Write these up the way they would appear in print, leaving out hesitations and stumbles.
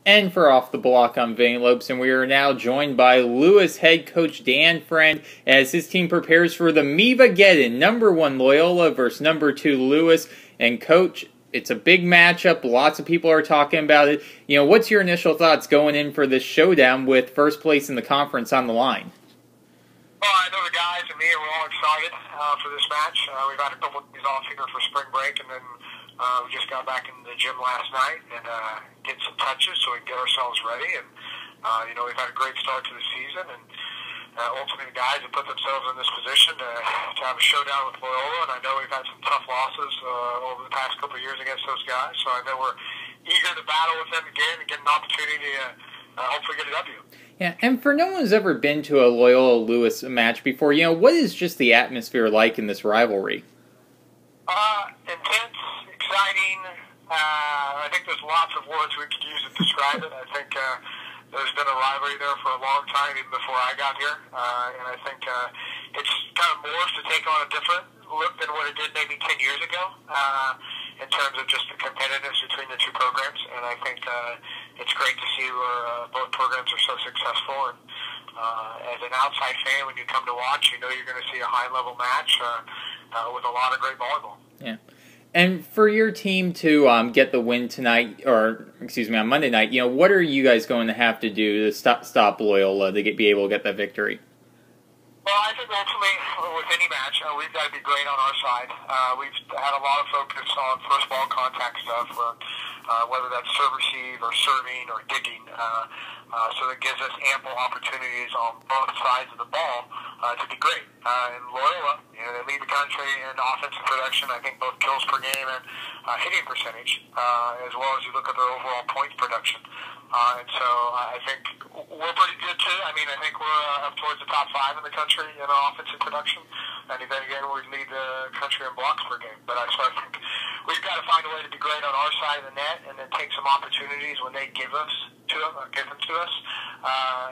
And for Off the Block, I'm Vane Lopes, and we are now joined by Lewis head coach Dan Friend as his team prepares for the Mevageddon, #1 Loyola versus #2 Lewis. And coach, it's a big matchup. Lots of people are talking about it. What's your initial thoughts going in for this showdown with first place in the conference on the line? Well, I know the guys and me are all excited for this match. We've had a couple of days off here for spring break, and then we just got back into the gym last night and get some touches so we can get ourselves ready. And, we've had a great start to the season. And ultimately, the guys have put themselves in this position to have a showdown with Loyola. And I know we've had some tough losses over the past couple of years against those guys. So I know we're eager to battle with them again and get an opportunity to hopefully get a W. Yeah, and for no one who's ever been to a Loyola-Lewis match before, what is just the atmosphere like in this rivalry? Intense, exciting. I think there's lots of words we could use to describe it. I think there's been a rivalry there for a long time, even before I got here. And I think it's kind of morphed to take on a different look than what it did maybe 10 years ago in terms of just the competitiveness between the two programs. And I think it's great to see where both programs are so successful. And as an outside fan, when you come to watch, you're going to see a high-level match with a lot of great volleyball. Yeah. And for your team to get the win tonight, or excuse me, on Monday night, what are you guys going to have to do to stop Loyola to be able to get that victory? Well, I think ultimately, with any match, we've got to be great on our side. We've had a lot of focus on first ball contact stuff, whether that's serve receive or serving or digging. So that gives us ample opportunities on both sides of the ball to be great. In Loyola, they lead the country in offensive production, I think both kills per game and hitting percentage, as well as you look at their overall points production. And so I think we're pretty good too. I think we're up towards the top 5 in the country in offensive production. And then again, we lead the country in blocks per game. But I think we've got to find a way to be great on our side of the net and then take some opportunities when they give them to us,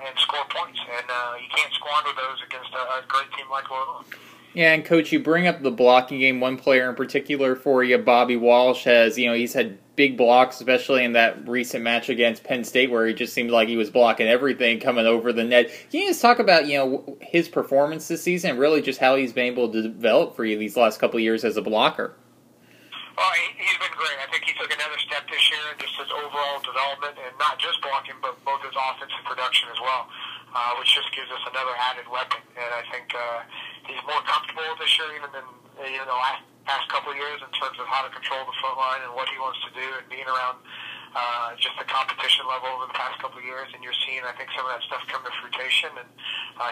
and score points. And you can't squander those against a great team like Loyola. Yeah, and Coach, you bring up the blocking game. One player in particular for you, Bobby Walsh, he's had big blocks, especially in that recent match against Penn State where he just seemed like he was blocking everything coming over the net. Can you just talk about, his performance this season and really just how he's been able to develop for you these last couple of years as a blocker? Well, he's been great. I think he took another step this year in just his overall development, and not just blocking, but both his offensive production as well, which just gives us another added weapon. And I think he's more comfortable this year even than the past couple of years in terms of how to control the front line and what he wants to do and being around just the competition level over the past couple of years. And you're seeing, I think, some of that stuff come to fruition. And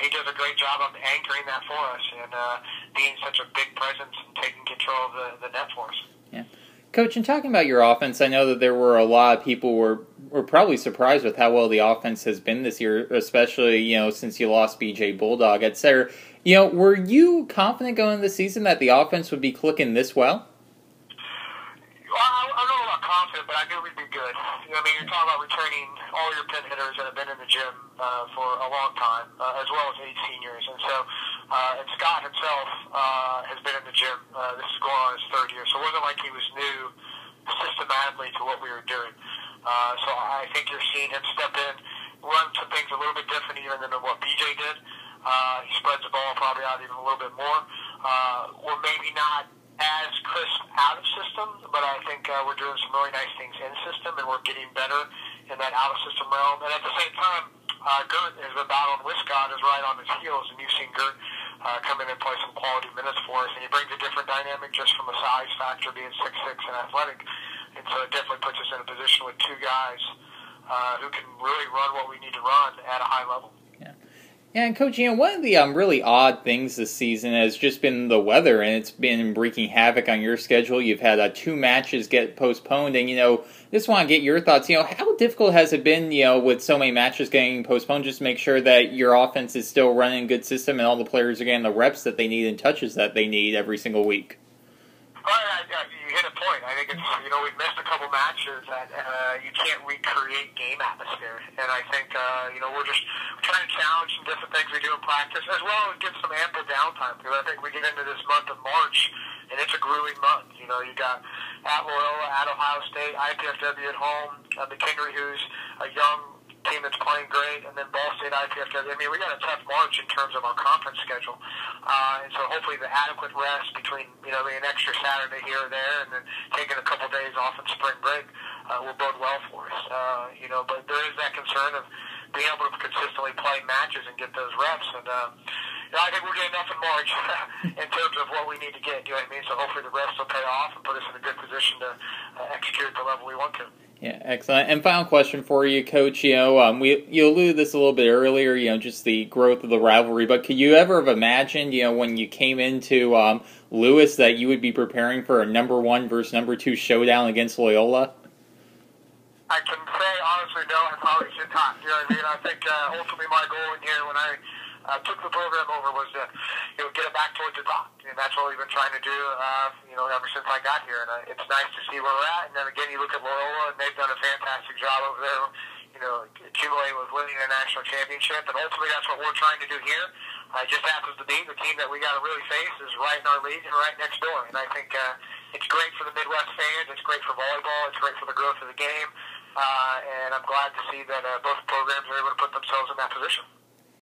he does a great job of anchoring that for us and being such a big presence and taking control of the net for us. Yeah. Coach, in talking about your offense, I know that there were a lot of people were probably surprised with how well the offense has been this year, especially, since you lost BJ Bulldog, etc. Were you confident going into the season that the offense would be clicking this well? I don't know about confident, but I knew we'd be good. You're talking about returning all your pin hitters that have been in the gym for a long time, as well as 8 seniors. And so, and Scott himself has been in the gym. This is going on his 3rd year, so it wasn't like he was new systematically to what we were doing. So I think you're seeing him step in, run some things a little bit different even than what BJ did. He spreads the ball probably out even a little bit more. We're maybe not as crisp out of system, but I think we're doing some really nice things in system, and we're getting better in that out of system realm. And at the same time, Gert has been battling with Scott, is right on his heels, and you've seen Gert come in and play some quality minutes for us, and he brings a different dynamic just from a size factor, being 6'6" and athletic. And so it definitely puts us in a position with 2 guys who can really run what we need to run at a high level. Yeah, and Coach, one of the really odd things this season has just been the weather, and it's been wreaking havoc on your schedule. You've had 2 matches get postponed, and, just want to get your thoughts. How difficult has it been, with so many matches getting postponed, just to make sure that your offense is still running a good system and all the players are getting the reps that they need and touches that they need every single week? You hit a point. I think it's, we've missed a couple matches that you can't recreate game atmosphere. And I think, we're just trying to challenge some different things we do in practice, as well as get some ample downtime. Because I think we get into this month of March, and it's a grueling month. You got at Loyola, at Ohio State, IPFW at home, McHenry, who's a young team that's playing great, and then Ball State, IPFW. I mean, we got a tough March in terms of our conference schedule, and so hopefully the adequate rest between an extra Saturday here or there, and then taking a couple days off in spring break will bode well for us. But there is that concern of being able to consistently play matches and get those reps, and I think we'll get enough in March in terms of what we need to get. You know what I mean? So hopefully the rest will pay off and put us in a good position to execute at the level we want to. Yeah, excellent. And final question for you, Coach. You alluded this a little bit earlier. Just the growth of the rivalry. But could you ever have imagined, when you came into Lewis, that you would be preparing for a number 1 versus number 2 showdown against Loyola? I can say honestly, no. I probably should not. You know what I mean? I think ultimately my goal in here when I took the program over was to get it back towards the top, and that's what we've been trying to do ever since I got here. And it's nice to see where we're at. And then again, you look at Loyola, and they've done a fantastic job over there, accumulating with winning a national championship. And ultimately, that's what we're trying to do here. It just happens to be the team that we got to really face is right in our league and right next door. And I think it's great for the Midwest fans. It's great for volleyball. It's great for the growth of the game. And I'm glad to see that both programs are able to put themselves in that position.